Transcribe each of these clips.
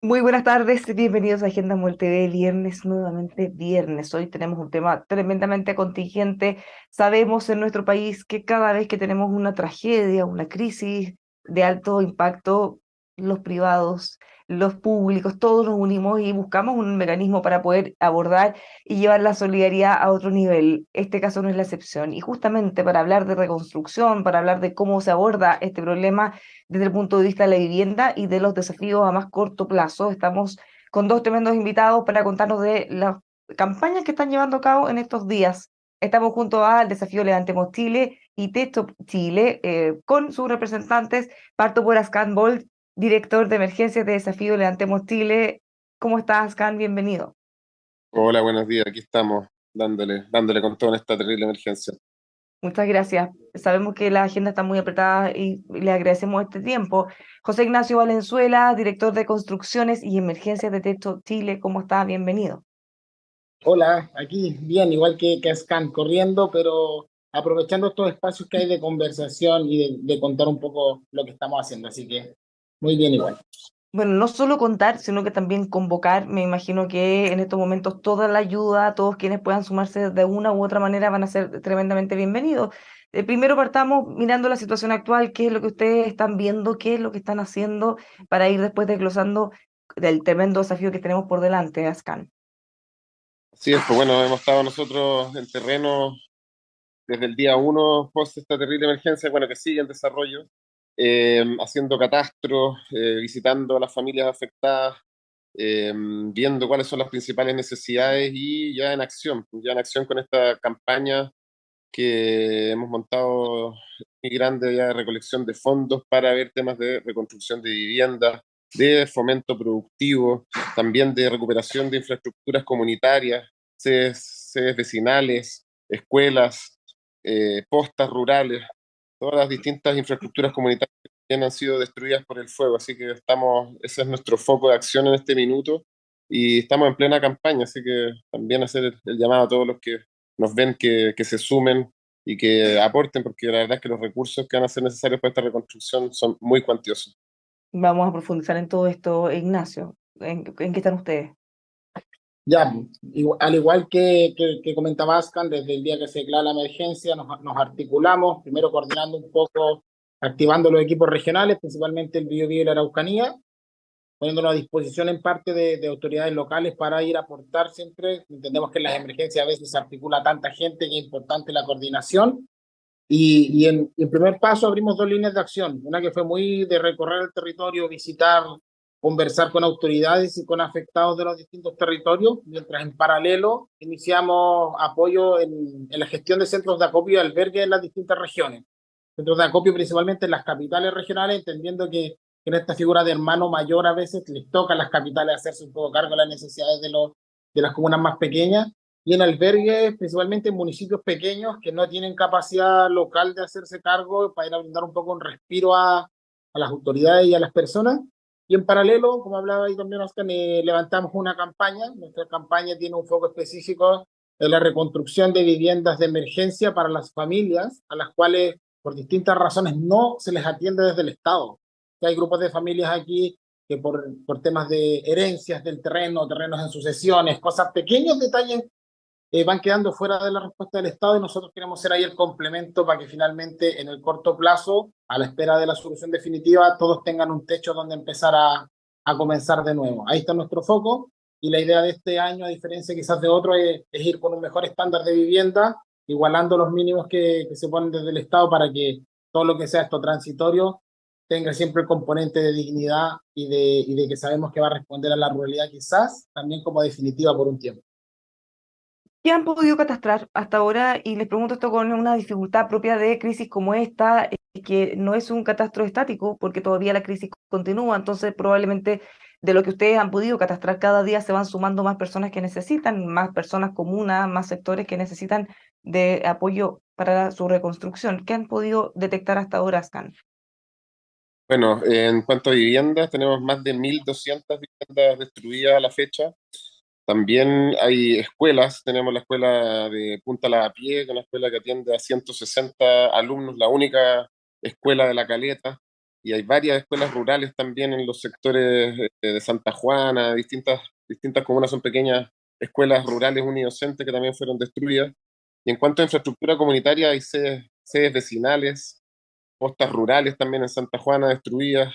Muy buenas tardes, bienvenidos a Agenda Mol TV, viernes, nuevamente viernes. Hoy tenemos un tema tremendamente contingente. Sabemos en nuestro país que cada vez que tenemos una tragedia, una crisis de alto impacto, los privados, los públicos, todos nos unimos y buscamos un mecanismo para poder abordar y llevar la solidaridad a otro nivel. Este caso no es la excepción. Y justamente para hablar de reconstrucción, para hablar de cómo se aborda este problema, desde el punto de vista de la vivienda y de los desafíos a más corto plazo. Estamos con dos tremendos invitados para contarnos de las campañas que están llevando a cabo en estos días. Estamos junto al desafío Levantemos Chile y Techo Chile con sus representantes. Parto por Ascan Bolt, director de emergencias de Desafío Levantemos Chile. ¿Cómo estás, Ascan? Bienvenido. Hola, buenos días. Aquí estamos dándole con todo en esta terrible emergencia. Muchas gracias. Sabemos que la agenda está muy apretada y le agradecemos este tiempo. José Ignacio Valenzuela, director de Construcciones y Emergencias de Techo Chile, ¿cómo está? Bienvenido. Hola, aquí bien, igual que Scan, corriendo, pero aprovechando estos espacios que hay de conversación y de contar un poco lo que estamos haciendo, así que muy bien igual. Bueno, no solo contar, sino que también convocar. Me imagino que en estos momentos toda la ayuda, todos quienes puedan sumarse de una u otra manera van a ser tremendamente bienvenidos. Primero partamos mirando la situación actual, qué es lo que ustedes están viendo, qué es lo que están haciendo para ir después desglosando del tremendo desafío que tenemos por delante, Ascan. Así es, pues bueno, hemos estado nosotros en terreno desde el día uno post esta terrible emergencia, bueno, que sigue en desarrollo, haciendo catastros, visitando a las familias afectadas, viendo cuáles son las principales necesidades y ya en acción con esta campaña que hemos montado muy grande ya de recolección de fondos para ver temas de reconstrucción de viviendas, de fomento productivo, también de recuperación de infraestructuras comunitarias, sedes vecinales, escuelas, postas rurales, todas las distintas infraestructuras comunitarias que también han sido destruidas por el fuego. Así que ese es nuestro foco de acción en este minuto y estamos en plena campaña, así que también hacer el llamado a todos los que nos ven que se sumen y que aporten, porque la verdad es que los recursos que van a ser necesarios para esta reconstrucción son muy cuantiosos. Vamos a profundizar en todo esto, Ignacio. ¿En qué están ustedes? Ya, al igual que comentaba Ascan, desde el día que se declara la emergencia nos articulamos, primero coordinando un poco, activando los equipos regionales, principalmente el Biobío y la Araucanía, poniéndonos a disposición en parte de autoridades locales para ir a aportar siempre. Entendemos que en las emergencias a veces se articula tanta gente que es importante la coordinación. Y en primer paso abrimos dos líneas de acción, una que fue muy de recorrer el territorio, visitar, conversar con autoridades y con afectados de los distintos territorios, mientras en paralelo iniciamos apoyo en la gestión de centros de acopio y albergue en las distintas regiones. Centros de acopio principalmente en las capitales regionales, entendiendo que en esta figura de hermano mayor a veces les toca a las capitales hacerse un poco cargo de las necesidades de las comunas más pequeñas y en albergues, principalmente en municipios pequeños que no tienen capacidad local de hacerse cargo para ir a brindar un poco un respiro a las autoridades y a las personas. Y en paralelo, como hablaba ahí también Oscar, levantamos una campaña. Nuestra campaña tiene un foco específico en la reconstrucción de viviendas de emergencia para las familias a las cuales por distintas razones no se les atiende desde el Estado. Que hay grupos de familias aquí que por temas de herencias del terreno, terrenos en sucesiones, cosas, pequeños detalles van quedando fuera de la respuesta del Estado y nosotros queremos ser ahí el complemento para que finalmente en el corto plazo, a la espera de la solución definitiva, todos tengan un techo donde empezar a comenzar de nuevo. Ahí está nuestro foco y la idea de este año, a diferencia quizás de otro, es ir con un mejor estándar de vivienda, igualando los mínimos que se ponen desde el Estado para que todo lo que sea esto transitorio tenga siempre el componente de dignidad y de que sabemos que va a responder a la ruralidad quizás también como definitiva por un tiempo. ¿Qué han podido catastrar hasta ahora? Y les pregunto esto con una dificultad propia de crisis como esta, que no es un catastro estático, porque todavía la crisis continúa, entonces probablemente de lo que ustedes han podido catastrar cada día se van sumando más personas que necesitan, más personas comunas, más sectores que necesitan de apoyo para su reconstrucción. ¿Qué han podido detectar hasta ahora, Scan? Bueno, en cuanto a viviendas, tenemos más de 1.200 viviendas destruidas a la fecha. También hay escuelas, tenemos la escuela de Punta Lavapié, que es una escuela que atiende a 160 alumnos, la única escuela de La Caleta. y hay varias escuelas rurales también en los sectores de Santa Juana, distintas comunas son pequeñas escuelas rurales unidocentes que también fueron destruidas. Y en cuanto a infraestructura comunitaria, hay sedes vecinales, postas rurales también en Santa Juana destruidas,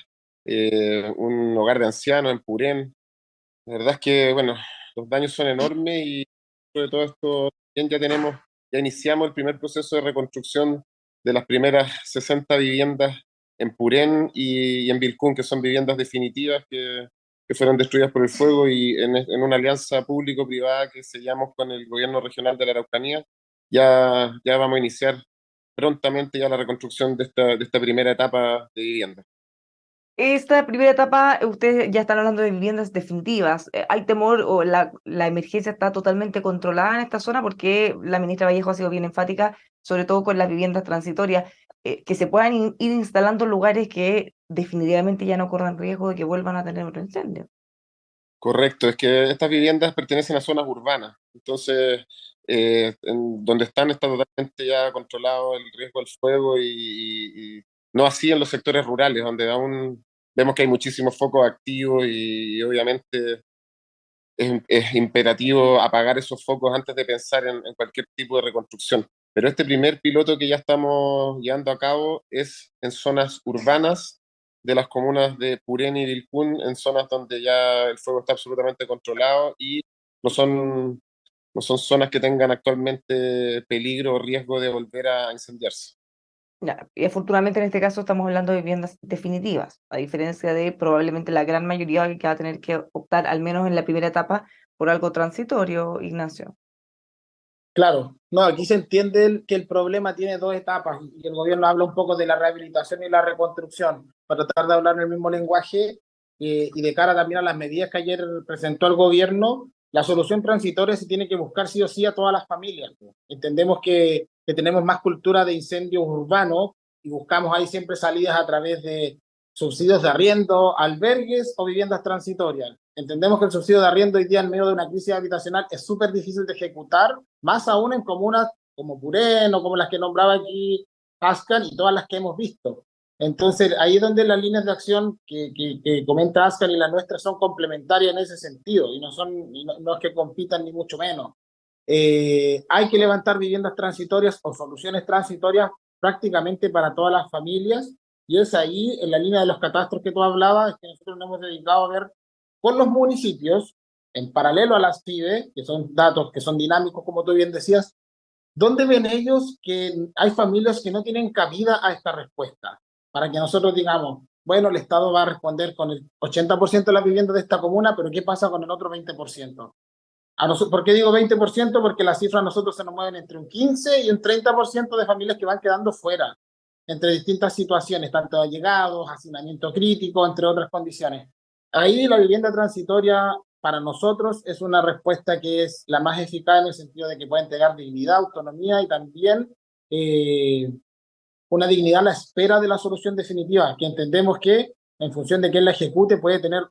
un hogar de ancianos en Purén. La verdad es que, bueno, los daños son enormes y sobre todo esto también ya iniciamos el primer proceso de reconstrucción de las primeras 60 viviendas en Purén y en Vilcún, que son viviendas definitivas que fueron destruidas por el fuego y en una alianza público-privada que sellamos con el gobierno regional de la Araucanía, ya vamos a iniciar prontamente ya la reconstrucción de esta primera etapa de vivienda. Esta primera etapa, ustedes ya están hablando de viviendas definitivas. ¿Hay temor o la emergencia está totalmente controlada en esta zona? Porque la ministra Vallejo ha sido bien enfática, sobre todo con las viviendas transitorias, que se puedan ir instalando en lugares que definitivamente ya no corran riesgo de que vuelvan a tener otro incendio. Correcto, es que estas viviendas pertenecen a zonas urbanas, entonces donde están está totalmente ya controlado el riesgo del fuego y no así en los sectores rurales, donde aún vemos que hay muchísimos focos activos y obviamente es imperativo apagar esos focos antes de pensar en cualquier tipo de reconstrucción. Pero este primer piloto que ya estamos llevando a cabo es en zonas urbanas de las comunas de Purén y Vilcún, en zonas donde ya el fuego está absolutamente controlado y no son, no son zonas que tengan actualmente peligro o riesgo de volver a incendiarse. Ya, y afortunadamente en este caso estamos hablando de viviendas definitivas, a diferencia de probablemente la gran mayoría que va a tener que optar, al menos en la primera etapa, por algo transitorio, Ignacio. Claro, no, aquí se entiende que el problema tiene dos etapas y el gobierno habla un poco de la rehabilitación y la reconstrucción para tratar de hablar en el mismo lenguaje y de cara también a las medidas que ayer presentó el gobierno, la solución transitoria se tiene que buscar sí o sí a todas las familias. Entendemos que tenemos más cultura de incendios urbanos y buscamos ahí siempre salidas a través de subsidios de arriendo, albergues o viviendas transitorias. Entendemos que el subsidio de arriendo hoy día en medio de una crisis habitacional es súper difícil de ejecutar, más aún en comunas como Purén o como las que nombraba aquí Ascan y todas las que hemos visto. Entonces, ahí es donde las líneas de acción que comenta Ascan y las nuestras son complementarias en ese sentido y no es que compitan ni mucho menos. Hay que levantar viviendas transitorias o soluciones transitorias prácticamente para todas las familias y es ahí, en la línea de los catastros que tú hablabas, es que nosotros nos hemos dedicado a ver con los municipios, en paralelo a las PYME, que son datos que son dinámicos, como tú bien decías, ¿dónde ven ellos que hay familias que no tienen cabida a esta respuesta? Para que nosotros digamos, bueno, el Estado va a responder con el 80% de las viviendas de esta comuna, pero ¿qué pasa con el otro 20%? ¿Por qué digo 20%? Porque las cifras a nosotros se nos mueven entre un 15 y un 30% de familias que van quedando fuera, entre distintas situaciones, tanto allegados, hacinamiento crítico, entre otras condiciones. Ahí la vivienda transitoria para nosotros es una respuesta que es la más eficaz en el sentido de que puede entregar dignidad, autonomía y también una dignidad a la espera de la solución definitiva, que entendemos que en función de quién la ejecute puede tener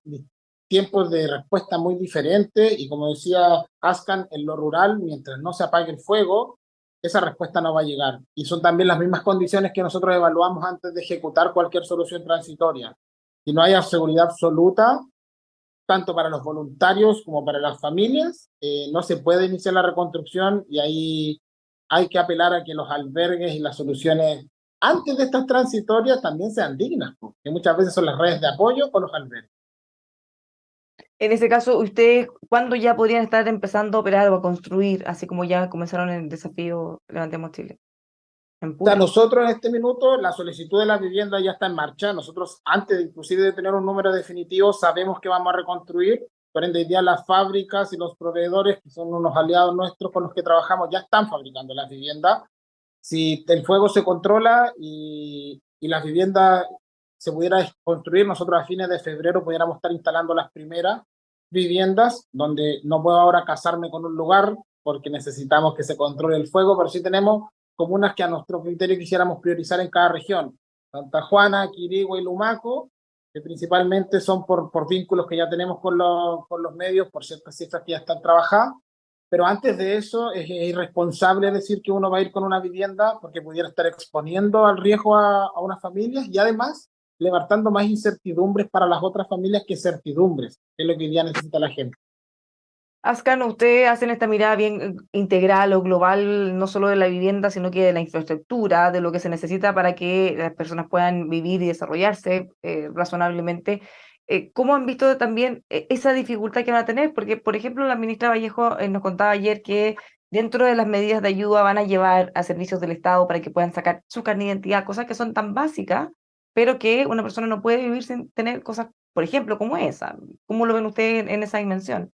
tiempos de respuesta muy diferentes y como decía Ascan, en lo rural, mientras no se apague el fuego, esa respuesta no va a llegar. Y son también las mismas condiciones que nosotros evaluamos antes de ejecutar cualquier solución transitoria. Si no hay seguridad absoluta, tanto para los voluntarios como para las familias, no se puede iniciar la reconstrucción y ahí hay que apelar a que los albergues y las soluciones antes de estas transitorias también sean dignas, que muchas veces son las redes de apoyo o los albergues. En ese caso, ¿ustedes cuándo ya podrían estar empezando a operar o a construir, así como ya comenzaron el desafío Levantemos Chile? En O sea, Pura. nosotros en este minuto la solicitud de la vivienda ya está en marcha. Nosotros antes inclusive de tener un número definitivo sabemos que vamos a reconstruir. Por ende, hoy día las fábricas y los proveedores, que son unos aliados nuestros con los que trabajamos, ya están fabricando las viviendas. Si el fuego se controla y las viviendas se pudiera construir, nosotros a fines de febrero pudiéramos estar instalando las primeras viviendas, donde no puedo ahora casarme con un lugar porque necesitamos que se controle el fuego, pero sí tenemos comunas que a nuestro criterio quisiéramos priorizar en cada región. Santa Juana, Quirigua y Lumaco, que principalmente son por vínculos que ya tenemos con los medios, por ciertas cifras que ya están trabajadas. Pero antes de eso es irresponsable decir que uno va a ir con una vivienda porque pudiera estar exponiendo al riesgo a una familia y además levantando más incertidumbres para las otras familias que certidumbres, que es lo que hoy día necesita la gente. Ascan, ustedes hacen esta mirada bien integral o global, no solo de la vivienda, sino que de la infraestructura, de lo que se necesita para que las personas puedan vivir y desarrollarse razonablemente. ¿Cómo han visto también esa dificultad que van a tener? Porque, por ejemplo, la ministra Vallejo nos contaba ayer que dentro de las medidas de ayuda van a llevar a servicios del Estado para que puedan sacar su carnet de identidad, cosas que son tan básicas, pero que una persona no puede vivir sin tener cosas, por ejemplo, como esa. ¿Cómo lo ven ustedes en esa dimensión?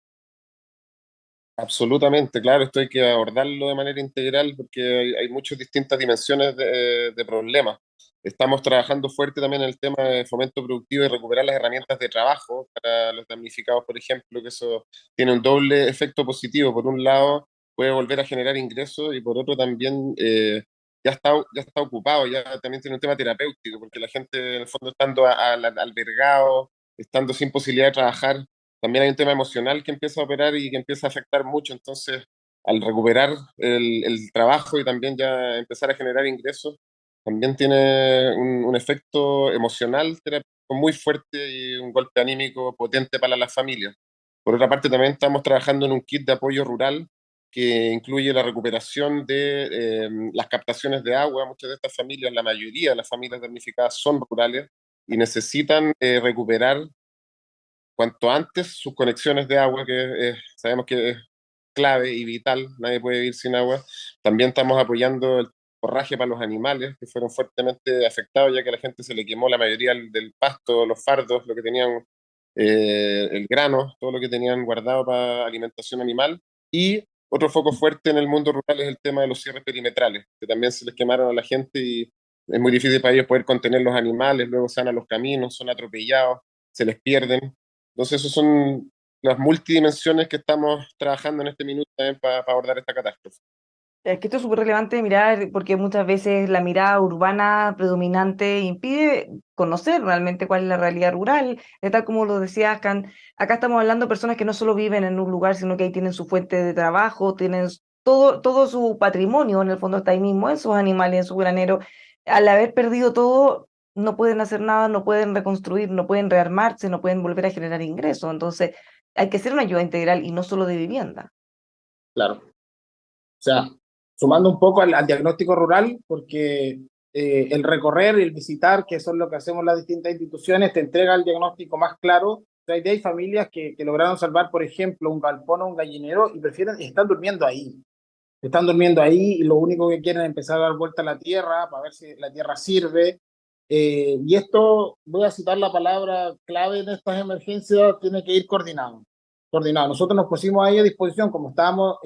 Absolutamente, claro, esto hay que abordarlo de manera integral porque hay muchas distintas dimensiones de problemas. Estamos trabajando fuerte también en el tema de fomento productivo y recuperar las herramientas de trabajo para los damnificados, por ejemplo, que eso tiene un doble efecto positivo. Por un lado, puede volver a generar ingresos y por otro también ya está ocupado, ya también tiene un tema terapéutico, porque la gente en el fondo estando albergado, estando sin posibilidad de trabajar, también hay un tema emocional que empieza a operar y que empieza a afectar mucho. Entonces, al recuperar el trabajo y también ya empezar a generar ingresos, también tiene un efecto emocional terapéutico muy fuerte y un golpe anímico potente para las familias. Por otra parte, también estamos trabajando en un kit de apoyo rural que incluye la recuperación de las captaciones de agua. Muchas de estas familias, la mayoría de las familias damnificadas son rurales y necesitan recuperar cuanto antes sus conexiones de agua, que sabemos que es clave y vital, nadie puede vivir sin agua. También estamos apoyando el forraje para los animales, que fueron fuertemente afectados, ya que a la gente se le quemó la mayoría del pasto, los fardos, lo que tenían, el grano, todo lo que tenían guardado para alimentación animal. Y otro foco fuerte en el mundo rural es el tema de los cierres perimetrales, que también se les quemaron a la gente y es muy difícil para ellos poder contener los animales, luego se van a los caminos, son atropellados, se les pierden. Entonces, esas son las multidimensiones que estamos trabajando en este minuto también para abordar esta catástrofe. Es que esto es súper relevante de mirar porque muchas veces la mirada urbana predominante impide conocer realmente cuál es la realidad rural. De tal como lo decía Ascan, acá estamos hablando de personas que no solo viven en un lugar, sino que ahí tienen su fuente de trabajo, tienen todo su patrimonio, en el fondo está ahí mismo, en sus animales, en su granero. Al haber perdido todo, no pueden hacer nada, no pueden reconstruir, no pueden rearmarse, no pueden volver a generar ingresos. Entonces, hay que hacer una ayuda integral y no solo de vivienda. Claro. O sea, sumando un poco al diagnóstico rural, porque el recorrer y el visitar, que son lo que hacemos las distintas instituciones, te entrega el diagnóstico más claro. O sea, hay familias que lograron salvar, por ejemplo, un galpón o un gallinero y prefieren, están durmiendo ahí. Están durmiendo ahí y lo único que quieren es empezar a dar vuelta a la tierra para ver si la tierra sirve. Y esto, voy a citar la palabra clave en estas emergencias, tiene que ir coordinado. Coordinado. Nosotros nos pusimos ahí a disposición, como estábamos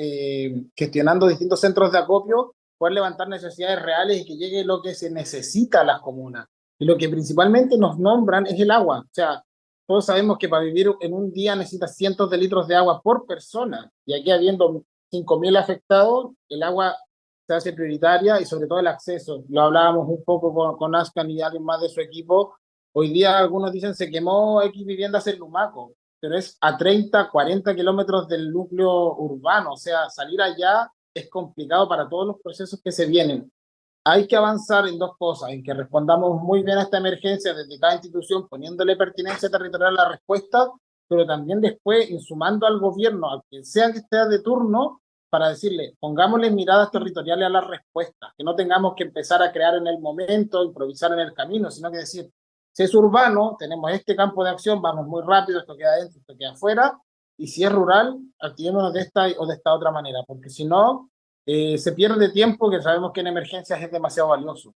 gestionando distintos centros de acopio, poder levantar necesidades reales y que llegue lo que se necesita a las comunas. Y lo que principalmente nos nombran es el agua. O sea, todos sabemos que para vivir en un día necesitas cientos de litros de agua por persona. Y aquí habiendo 5.000 afectados, el agua se hace prioritaria y sobre todo el acceso. Lo hablábamos un poco con Ascan y alguien más de su equipo. Hoy día algunos dicen se quemó X viviendas en Lumaco, pero es a 30, 40 kilómetros del núcleo urbano. O sea, salir allá es complicado para todos los procesos que se vienen. Hay que avanzar en dos cosas, en que respondamos muy bien a esta emergencia desde cada institución, poniéndole pertinencia territorial a la respuesta, pero también después insumando al gobierno, a quien sea que esté de turno, para decirle, pongámosle miradas territoriales a las respuestas, que no tengamos que empezar a crear en el momento, improvisar en el camino, sino que decir, si es urbano, tenemos este campo de acción, vamos muy rápido, esto queda adentro, esto queda afuera, y si es rural, activémonos de esta o de esta otra manera, porque si no, se pierde tiempo que sabemos que en emergencias es demasiado valioso.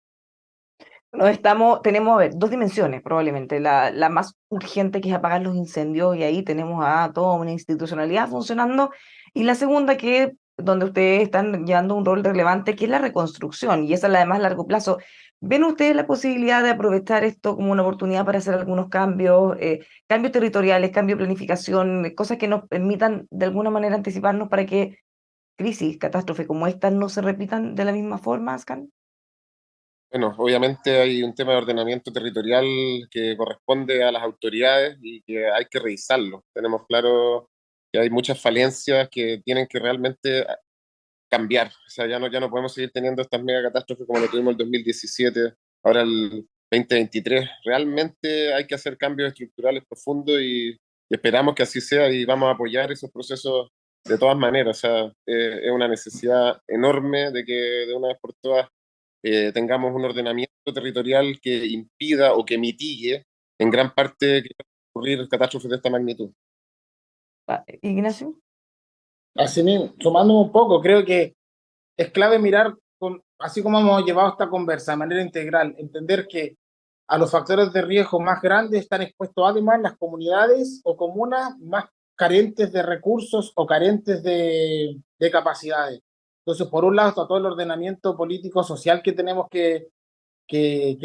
Tenemos, a ver, dos dimensiones probablemente. La más urgente que es apagar los incendios y ahí tenemos a toda una institucionalidad funcionando. Y la segunda que donde ustedes están llevando un rol relevante, que es la reconstrucción y esa es la de más largo plazo. ¿Ven ustedes la posibilidad de aprovechar esto como una oportunidad para hacer algunos cambios, cambios territoriales, cambio de planificación, cosas que nos permitan de alguna manera anticiparnos para que crisis, catástrofes como estas no se repitan de la misma forma, Ascan? Bueno, obviamente hay un tema de ordenamiento territorial que corresponde a las autoridades y que hay que revisarlo. Tenemos claro que hay muchas falencias que tienen que realmente cambiar. O sea, ya no podemos seguir teniendo estas mega catástrofes como lo tuvimos el 2017, ahora 2023. Realmente hay que hacer cambios estructurales profundos y esperamos que así sea y vamos a apoyar esos procesos de todas maneras. O sea, es una necesidad enorme de que de una vez por todas tengamos un ordenamiento territorial que impida o que mitigue en gran parte que ocurrir catástrofes de esta magnitud. Ignacio. Así mismo, sumándome un poco, creo que es clave mirar, así como hemos llevado esta conversa de manera integral, entender que a los factores de riesgo más grandes están expuestos además las comunidades o comunas más carentes de recursos o carentes de capacidades. Entonces, por un lado, está todo el ordenamiento político-social que tenemos que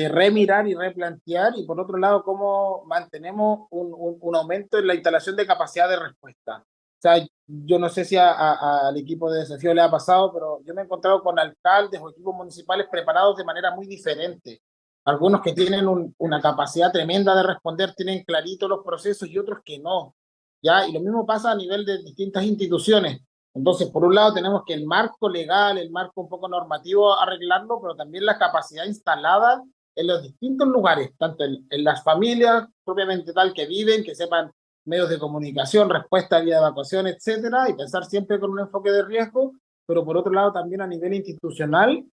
remirar y replantear, y por otro lado, cómo mantenemos un aumento en la instalación de capacidad de respuesta. O sea, yo no sé si al equipo de desafío le ha pasado, pero yo me he encontrado con alcaldes o equipos municipales preparados de manera muy diferente. Algunos que tienen una capacidad tremenda de responder, tienen clarito los procesos y otros que no. ¿Ya? Y lo mismo pasa a nivel de distintas instituciones. Entonces, por un lado tenemos que el marco legal, el marco un poco normativo arreglarlo, pero también la capacidad instalada en los distintos lugares, tanto en las familias propiamente tal que viven, que sepan medios de comunicación, respuesta vía evacuación, etcétera, y pensar siempre con un enfoque de riesgo, pero por otro lado también a nivel institucional,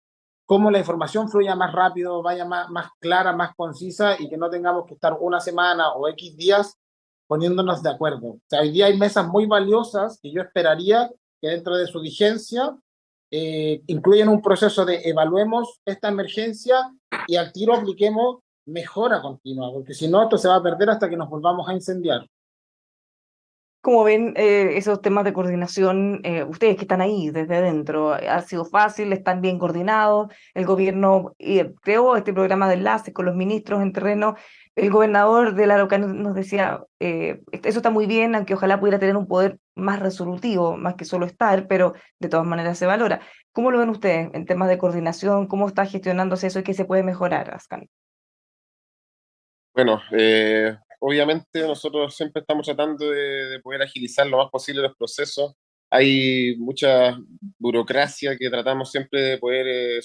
cómo la información fluya más rápido, vaya más clara, más concisa y que no tengamos que estar una semana o X días poniéndonos de acuerdo. O sea, hoy día hay mesas muy valiosas que yo esperaría que dentro de su vigencia incluyen un proceso de evaluemos esta emergencia y al tiro apliquemos mejora continua, porque si no, esto se va a perder hasta que nos volvamos a incendiar. ¿Cómo ven esos temas de coordinación? Ustedes que están ahí desde dentro, ¿ha sido fácil? ¿Están bien coordinados? El gobierno creó este programa de enlace con los ministros en terreno. El gobernador de la Araucanía nos decía, eso está muy bien, aunque ojalá pudiera tener un poder más resolutivo, más que solo estar, pero de todas maneras se valora. ¿Cómo lo ven ustedes en temas de coordinación? ¿Cómo está gestionándose eso y qué se puede mejorar, Ascan? Bueno, obviamente nosotros siempre estamos tratando de poder agilizar lo más posible los procesos. Hay mucha burocracia que tratamos siempre de poder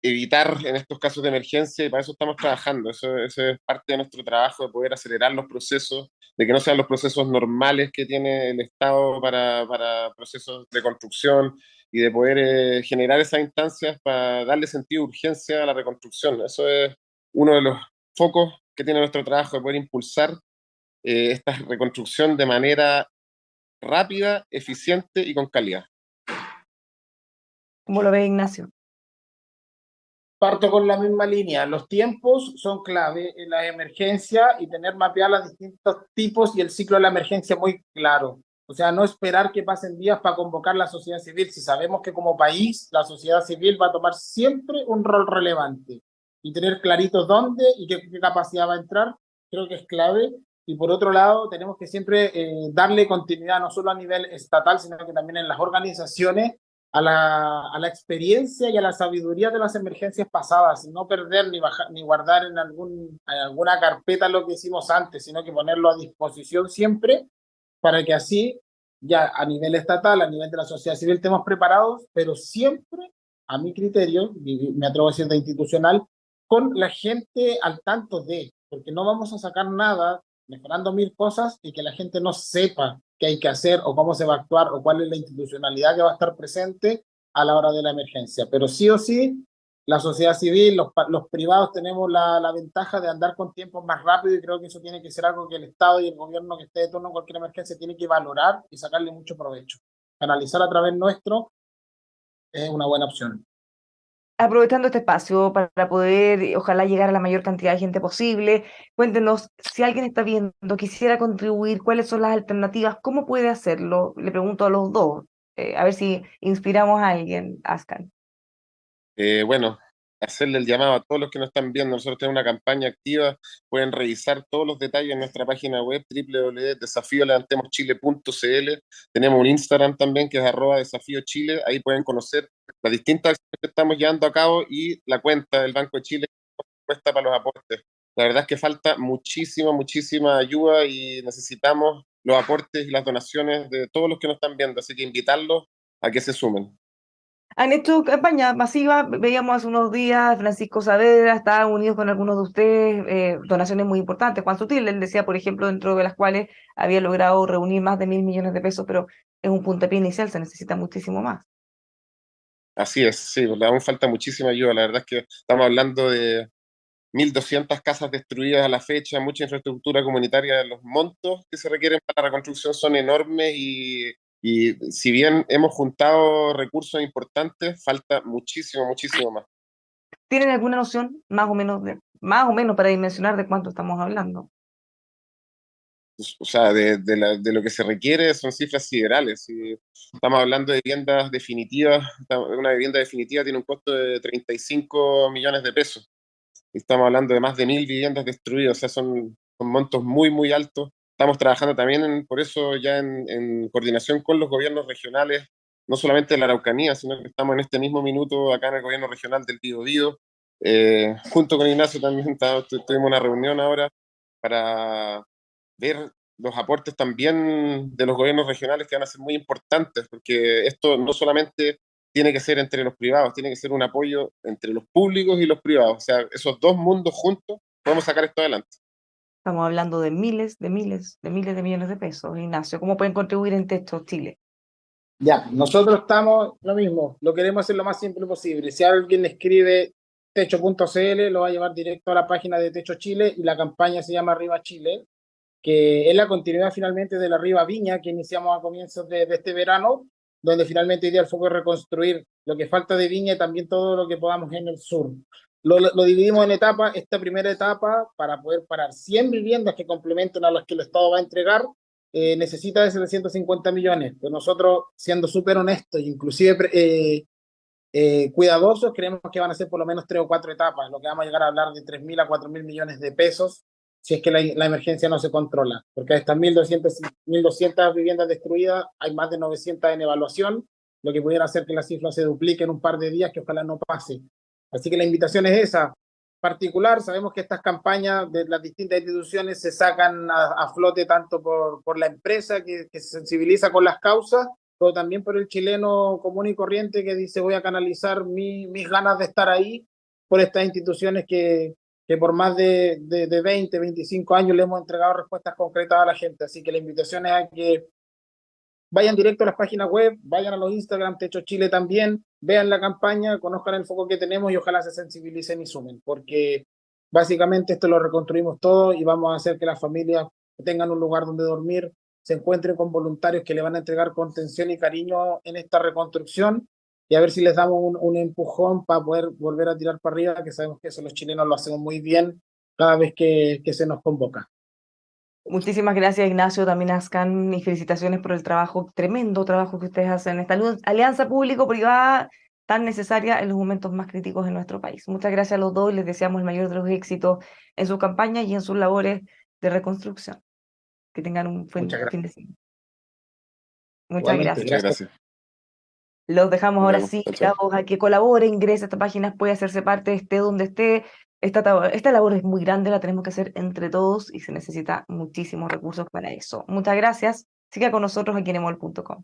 evitar en estos casos de emergencia y para eso estamos trabajando. Eso es parte de nuestro trabajo, de poder acelerar los procesos, de que no sean los procesos normales que tiene el Estado para procesos de construcción y de poder generar esas instancias para darle sentido de urgencia a la reconstrucción. Eso es uno de los focos que tiene nuestro trabajo, de poder impulsar esta reconstrucción de manera rápida, eficiente y con calidad. ¿Cómo lo ve Ignacio? Parto con la misma línea. Los tiempos son clave en la emergencia y tener mapeados los distintos tipos y el ciclo de la emergencia muy claro. O sea, no esperar que pasen días para convocar la sociedad civil. Si sabemos que como país la sociedad civil va a tomar siempre un rol relevante y tener claritos dónde y qué capacidad va a entrar, creo que es clave. Y por otro lado, tenemos que siempre darle continuidad no solo a nivel estatal, sino que también en las organizaciones a la experiencia y a la sabiduría de las emergencias pasadas, y no perder ni, bajar, ni guardar en alguna carpeta lo que hicimos antes, sino que ponerlo a disposición siempre para que así, ya a nivel estatal, a nivel de la sociedad civil, estemos preparados, pero siempre, a mi criterio, y me atrevo a decir de institucional, con la gente al tanto de, porque no vamos a sacar nada mejorando mil cosas y que la gente no sepa qué hay que hacer o cómo se va a actuar o cuál es la institucionalidad que va a estar presente a la hora de la emergencia. Pero sí o sí, la sociedad civil, los privados tenemos la ventaja de andar con tiempos más rápido y creo que eso tiene que ser algo que el Estado y el gobierno que esté de turno en cualquier emergencia tiene que valorar y sacarle mucho provecho. Canalizar a través nuestro es una buena opción. Aprovechando este espacio para poder, ojalá, llegar a la mayor cantidad de gente posible, cuéntenos si alguien está viendo, quisiera contribuir, cuáles son las alternativas, cómo puede hacerlo. Le pregunto a los dos, a ver si inspiramos a alguien, Ascan. Bueno, hacerle el llamado a todos los que nos están viendo. Nosotros tenemos una campaña activa. Pueden revisar todos los detalles en nuestra página web www.desafiolevantemoschile.cl. Tenemos un Instagram también que es @desafiochile. Ahí pueden conocer las distintas acciones que estamos llevando a cabo y la cuenta del Banco de Chile cuesta para los aportes. La verdad es que falta muchísima, muchísima ayuda y necesitamos los aportes y las donaciones de todos los que nos están viendo. Así que invitarlos a que se sumen. Han hecho campaña masiva, veíamos hace unos días, Francisco Saavedra estaba unido con algunos de ustedes, donaciones muy importantes. Juan Sutil, él decía, por ejemplo, dentro de las cuales había logrado reunir más de 1.000 millones de pesos, pero es un puntapié inicial, se necesita muchísimo más. Así es, sí, porque aún falta muchísima ayuda. La verdad es que estamos hablando de 1.200 casas destruidas a la fecha, mucha infraestructura comunitaria. Los montos que se requieren para la reconstrucción son enormes y si bien hemos juntado recursos importantes, falta muchísimo, muchísimo más. ¿Tienen alguna noción más o menos para dimensionar de cuánto estamos hablando? O sea, de lo que se requiere son cifras siderales. Si estamos hablando de viviendas definitivas, una vivienda definitiva tiene un costo de 35 millones de pesos. Y estamos hablando de más de 1.000 viviendas destruidas, o sea, son montos muy, muy altos. Estamos trabajando también, por eso, ya en coordinación con los gobiernos regionales, no solamente de la Araucanía, sino que estamos en este mismo minuto acá en el gobierno regional del Biobío. Junto con Ignacio también tuvimos una reunión ahora para ver los aportes también de los gobiernos regionales que van a ser muy importantes, porque esto no solamente tiene que ser entre los privados, tiene que ser un apoyo entre los públicos y los privados. O sea, esos dos mundos juntos podemos sacar esto adelante. Estamos hablando de miles de millones de pesos. Ignacio, ¿cómo pueden contribuir en Techo Chile? Ya, nosotros estamos lo mismo, lo queremos hacer lo más simple posible. Si alguien escribe techo.cl, lo va a llevar directo a la página de Techo Chile y la campaña se llama Arriba Chile, que es la continuidad finalmente de la Arriba Viña que iniciamos a comienzos de este verano, donde finalmente hoy día el foco es reconstruir lo que falta de Viña y también todo lo que podamos en el sur. Lo dividimos en etapas. Esta primera etapa, para poder parar 100 viviendas que complementen a las que el Estado va a entregar, necesita de 750 millones. Pero nosotros, siendo súper honestos, inclusive cuidadosos, creemos que van a ser por lo menos 3 o 4 etapas, lo que vamos a llegar a hablar de 3.000 a 4.000 millones de pesos si es que la emergencia no se controla, porque de estas 1.200 viviendas destruidas, hay más de 900 en evaluación, lo que pudiera hacer que la cifra se duplique en un par de días, que ojalá no pase. Así que la invitación es esa. Particular, sabemos que estas campañas de las distintas instituciones se sacan a flote tanto por la empresa que se sensibiliza con las causas, pero también por el chileno común y corriente que dice voy a canalizar mis ganas de estar ahí por estas instituciones que por más de 20, 25 años le hemos entregado respuestas concretas a la gente. Así que la invitación es a que vayan directo a las páginas web, vayan a los Instagram, Techo Chile también, vean la campaña, conozcan el foco que tenemos y ojalá se sensibilicen y sumen, porque básicamente esto lo reconstruimos todo y vamos a hacer que las familias tengan un lugar donde dormir, se encuentren con voluntarios que le van a entregar contención y cariño en esta reconstrucción y a ver si les damos un empujón para poder volver a tirar para arriba, que sabemos que eso los chilenos lo hacemos muy bien cada vez que se nos convoca. Muchísimas gracias, Ignacio, también Ascan, y felicitaciones por el trabajo, tremendo trabajo que ustedes hacen, esta alianza público-privada tan necesaria en los momentos más críticos de nuestro país. Muchas gracias a los dos y les deseamos el mayor de los éxitos en su campaña y en sus labores de reconstrucción. Que tengan un buen Muchas fin gracias. de semana. Muchas Igualmente, gracias. Muchas gracias. gracias. Los dejamos Nos ahora vemos. sí, Chao, chao. invitados a que colabore, ingrese a esta página, puede hacerse parte, esté donde esté. Esta labor es muy grande, la tenemos que hacer entre todos y se necesita muchísimos recursos para eso. Muchas gracias. Siga con nosotros aquí en emol.com.